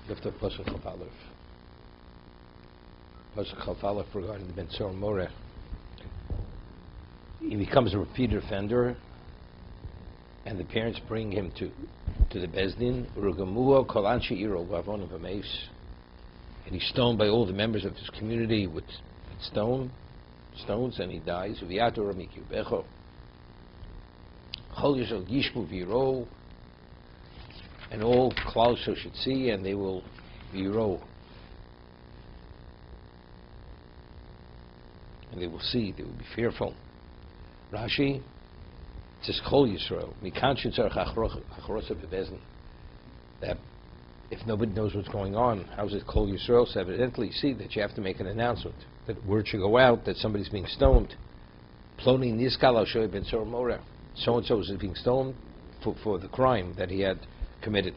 Lift up Pasuk Chaf Aleph. Pasuk Chaf Aleph regarding the Ben Tzor Moreh. He becomes a repeat offender, and the parents bring him to the Bezdin. Rugamua Kol Anshe Iro B'Avon V'Meis, and he's stoned by all the members of his community with stones, and he dies. V'Yato Ramikiu Becho Chol Yishol Yishbu V'Yiro, and all Klal Yisrael should see, and they will V'Yiro, and they will see, they will be fearful. Rashi, it says Chol Yisrael, that if nobody knows what's going on, how is it Chol Yisrael? So evidently you see that you have to make an announcement, that word should go out that somebody's being stoned. Ploni Niskal al Shoy Ben Tzor Moreh, so-and-so is being stoned for the crime that he had committed.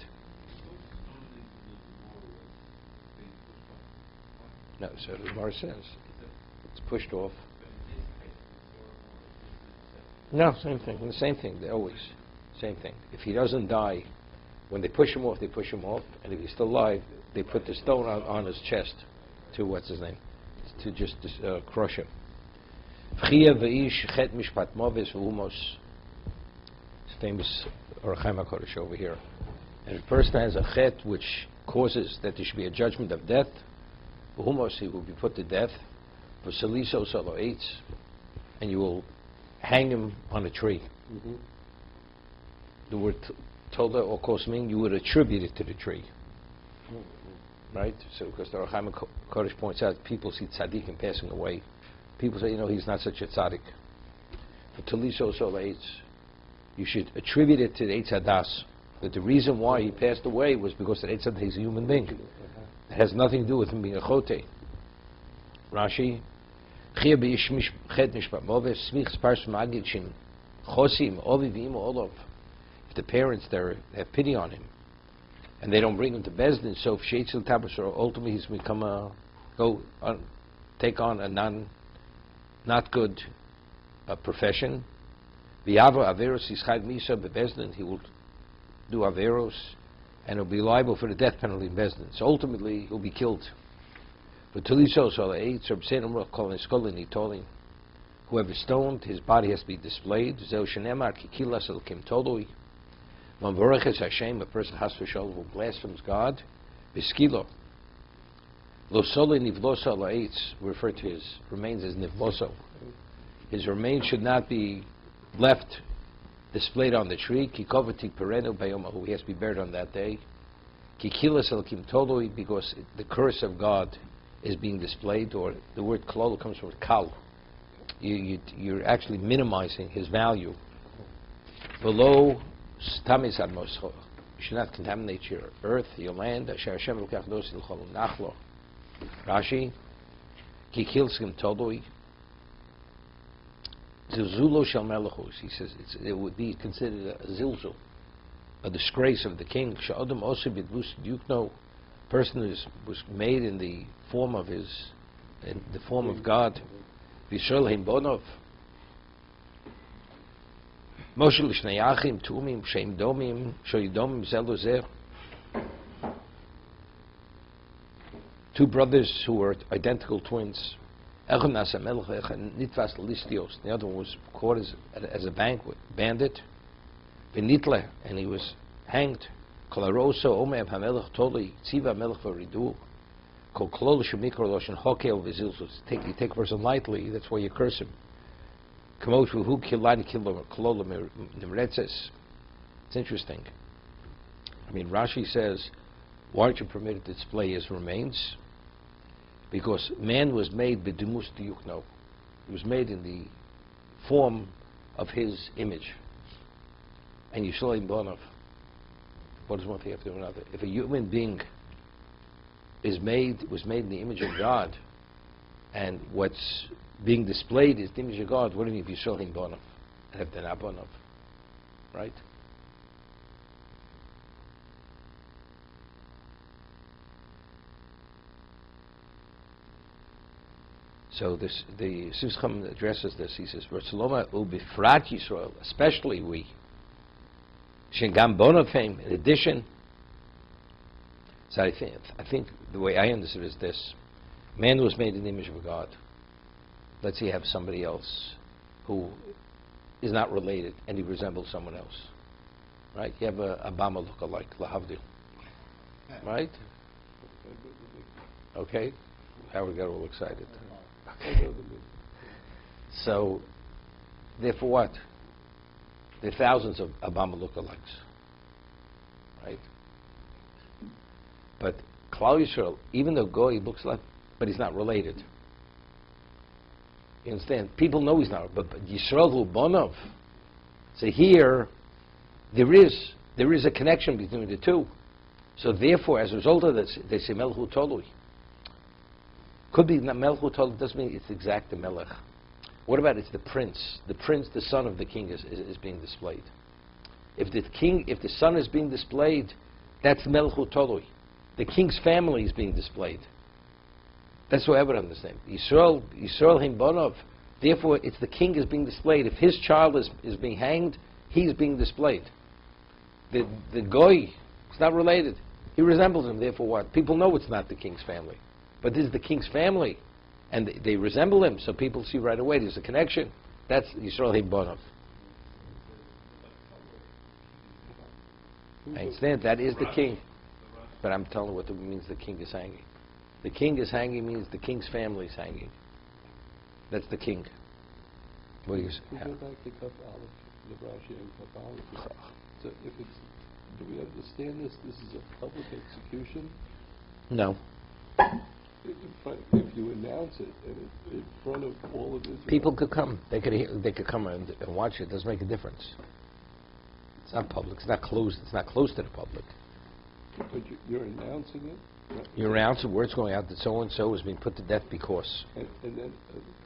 No, so the Gemara says it's pushed off. No, same thing. The same thing. They always same thing. If he doesn't die, when they push him off, they push him off, and if he's still alive, they put the stone on his chest to what's his name, to just crush him. It's famous Orachaim HaKodesh over here. And if a person has a chet which causes that there should be a judgment of death, he will be put to death. For Saliso Solo Eitz, and you will hang him on a tree. Mm-hmm. The word Tola or Kosming, you would attribute it to the tree. Mm-hmm. Right? So, because the Orachaim HaKodesh points out, people see tzaddikim passing away. People say, he's not such a tzaddik. For Taliso Solo Eitz, you should attribute it to the Eitz Hadas, that the reason why he passed away was because the Eitz Hadas is a human being. It has nothing to do with him being a chote. Rashi, if the parents there have pity on him and they don't bring him to Bezdin, so if ultimately he's become take on a not good profession, he will do averos and he'll be liable for the death penalty in Bezdin. So ultimately he'll be killed. Whoever stoned, his body has to be displayed. A person has for sure who blasphemes God. Refer to his remains as nivloso. His remains should not be left displayed on the tree. He has to be buried on that day. Because the curse of God is being displayed, or the word klol comes from kal. You're actually minimizing his value. Below stamis ad moscho, you should not contaminate your earth, your land. Rashi, ki kilskim todoi. Zilzulo shel melechus. He says it would be considered a zilzul, a disgrace of the king. Sha'odam also bidvus yukno. Person was made in the form of God. V'shol heim bonov. Moshe l'shnei achim tu'umim sheim domim shoyidomim zelo zer. Two brothers who were identical twins. Echad nasa melech echad nitvas listios. The other one was caught as a bandit. V'nitle, and he was hanged. Kolaroso omev hamelech toli tziva melech v'ridu. Kol klol shemikro loshen hokel v'zilzus. You take a person lightly, that's why you curse him. Kamot v'hu kilani klol nimretzes. It's interesting. I mean, Rashi says, why aren't you permitted to display his remains? Because man was made b'dumus diyukno. He was made in the form of his image. And you saw him born of. What does one thing have to do with another? If a human being was made in the image of God, and what's being displayed is the image of God, what do you mean if you saw him born of? And if they're not born of? Right? So the Sifcham addresses this. He says, especially we. In addition, So I think the way I understood it is this: man was made in the image of God. Let's say you have somebody else who is not related and he resembles someone else, right? You have a Obama look-alike, lahavdil, right? Okay, Howard got all excited. Okay. So, therefore, what? There are thousands of Obama look-alikes, right? But Klal Yisrael, even though Goy looks like, but he's not related. You understand? People know he's not, but Yisrael hu bonov. So here, there is a connection between the two. So therefore, as a result of this, they say Melchu Tolui. Could be Melchu Tolui, doesn't mean it's exact the Melech. What about it's the prince? The prince, the son of the king, is being displayed. If the son is being displayed, that's Melchu Tolui. The king's family is being displayed. That's what I would understand. Yisrael him bonov. Therefore, it's the king is being displayed. If his child is being hanged, he's being displayed. The goy is not related. He resembles him. Therefore, what? People know it's not the king's family, but this is the king's family, and they resemble him. So people see right away there's a connection. That's Yisrael him bonov. I understand that is the king, but I'm telling you what it means. The king is hanging. The king is hanging means the king's family is hanging. That's the king. What do you say? We go back to Kaf Aleph, the Rashi and Kaf Aleph. So if it's, do we understand this? This is a public execution? No. If you announce it and in front of all of Israel, People could come. They could come and watch it. It doesn't make a difference. It's not public. It's not closed. It's not close to the public. But you're announcing it? Right? You announce the words going out that so and so is being put to death because. And then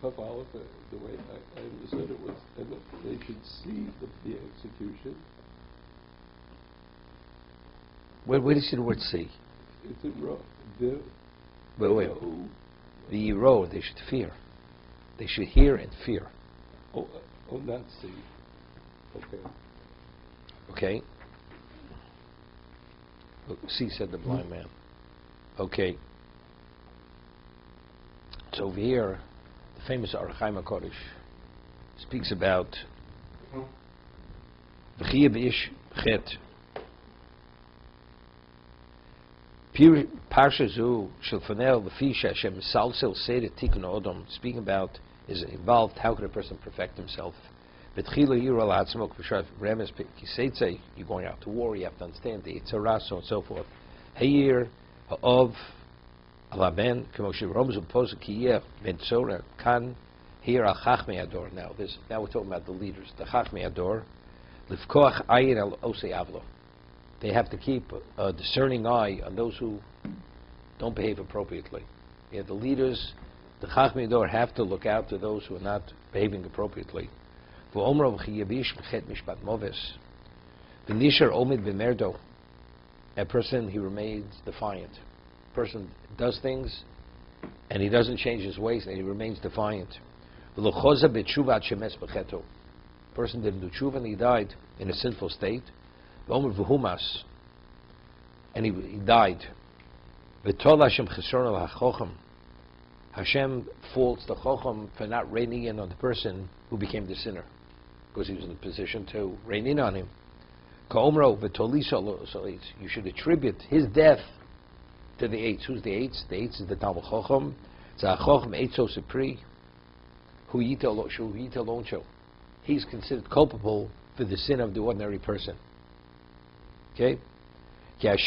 Kaf Aleph, the way I understood it was, and that they should see the execution. Where do you see the word see? It's in row. Wait. The row, they should fear. They should hear and fear. Oh, not see. Okay. Okay? See, said the blind man. Okay. So over here, the famous Archaim HaKodesh speaks about V'chiyah b'ish chet. Parshas zu shel fanel l'fi she'Hashem misalsel seder tikun odom, speaking about is involved how could a person perfect himself. B'tchila yiro la'atzmo k'v'shav remes Ki Seitzei, you're going out to war, you have to understand the Yitzhara, so and so forth. Ha'ir ha'ov alaben k'mo she'romzu posuk kiyeh ben tzora kan here al chachmei ador. Now we're talking about the leaders, the chachmei ador. Lifkoach ayin al osei avlo. They have to keep a discerning eye on those who don't behave appropriately. Yeah, the leaders, the Chachmei Ador, have to look out to those who are not behaving appropriately. A person, he remains defiant. A person does things, and he doesn't change his ways, and he remains defiant. A person didn't do tshuva, and he died in a sinful state. And he died. Hashem faults the Chocham for not reining in on the person who became the sinner, because he was in a position to rein in on him. So you should attribute his death to the Eitz. Who's the Eitz? The Eitz is the Talmud Chocham. It's a Chocham Eitzo Sepri, who Yitel Loncho. He's considered culpable for the sin of the ordinary person. Okay? Because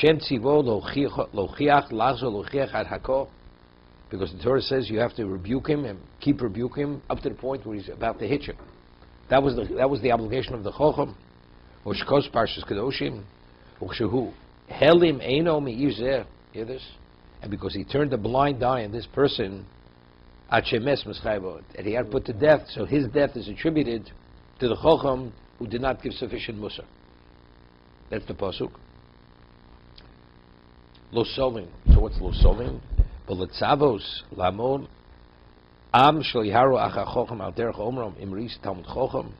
the Torah says you have to rebuke him and keep rebuking him up to the point where he's about to hit you. That was the obligation of the Chocham. Parshas Kedoshim. Helim Eino Me'ir. Hear this? And because he turned a blind eye on this person, and he had put to death, so his death is attributed to the Chocham who did not give sufficient Musar. That's the pasuk. Lo sovim. So what's lo sovim? B'letzavos lamon am shel yaharu acha chocham al derech omram imris talmud chocham.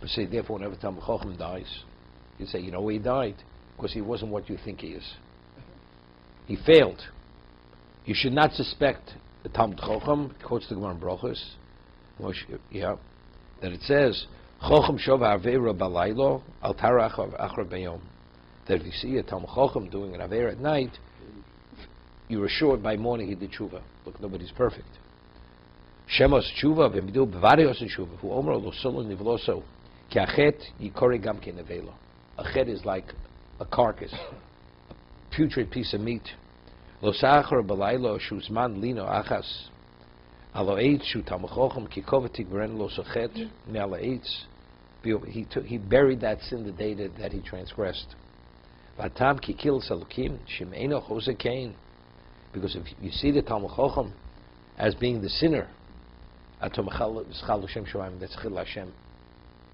We say therefore whenever talmud chocham dies, you say, you know why he died? Because he wasn't what you think he is. He failed. You should not suspect the Talmud Chochem, quotes the Gemara in Brochus, that it says, Chochem shova avera balaylo, al tarach achar bayom. That if you see a Talmud Chochem doing an avera at night, you're assured by morning he did tshuva. Look, nobody's perfect. Shemos tshuva v'midu b'varios tshuva who omer lo solo nivloso ki achet yikore gam ke nevelo. A chet is like a carcass, a putrid piece of meat. Lo sachar balaylo shuzman lino achas alo eitz shu Talmud Chochem ki kovetik beren lo sochet me'ala eitz. He buried that sin the day that he transgressed. Vatam ki kil salukim shemeino chosekein. Because if you see the Talmud Chochem as being the sinner, that's chil Hashem.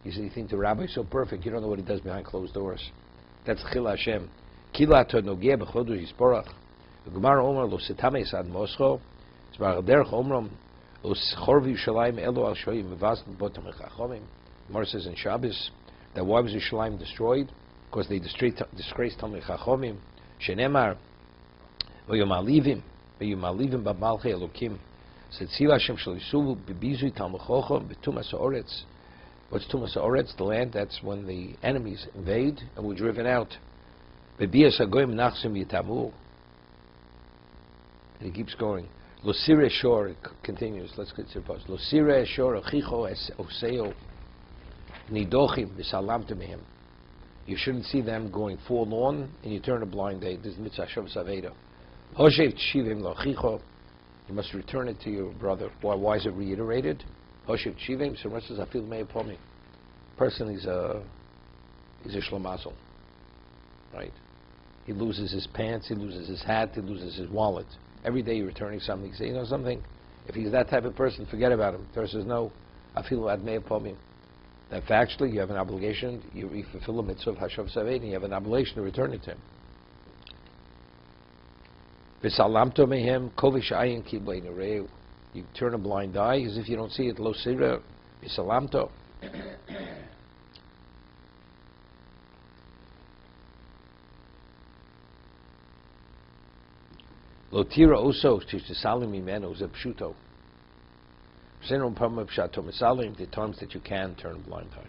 You think the rabbi is so perfect, you don't know what he does behind closed doors. That's chil Hashem. Kila to nogeh b'chodu yisporach. The Gemara Omer lo sitame sad moscho. Zbar derech omram lo chorvi Yerushalayim elo al shoyim mevazn botam echachomim. Gemara says in Shabbos that why was Yerushalayim destroyed? Because they disgraced Talmid Chachomim. Shenemar v'yomalivim b'malchei Elokim. Said Tziva Hashem shel yisuvu b'bizui Talmid Chachom b'tumas ha'oretz. What's tumas ha'oretz? The land. That's when the enemies invade and were driven out. B'bias hagoyim nachsim yitamu. And he keeps going. Lo sireh shor, it continues. Let's get to the post. Lo sireh shor achicho oseo nidochim v'salamtem mehem. You shouldn't see them going forlorn and you turn a blind eye. This is mitzvah shav saveda. Hoshev tshivim lochicho. You must return it to your brother. Why is it reiterated? Hoshev tshivim. So much as I feel may upon me. Person is a shlomazel, right? He loses his pants, he loses his hat, he loses his wallet. Every day you're returning something. You say, you know something? If he's that type of person, forget about him. The person says, no, I feel bad may upon me. That factually you have an obligation, you fulfill the mitzvah of Hashav Saved, and you have an obligation to return it to him. V'salamto mehem kovish ayin ki b'nei. You turn a blind eye as if you don't see it. Lo sira v'salamto. Lo tira oso tishasalim imenu ze pshuto. The times that you can turn a blind eye.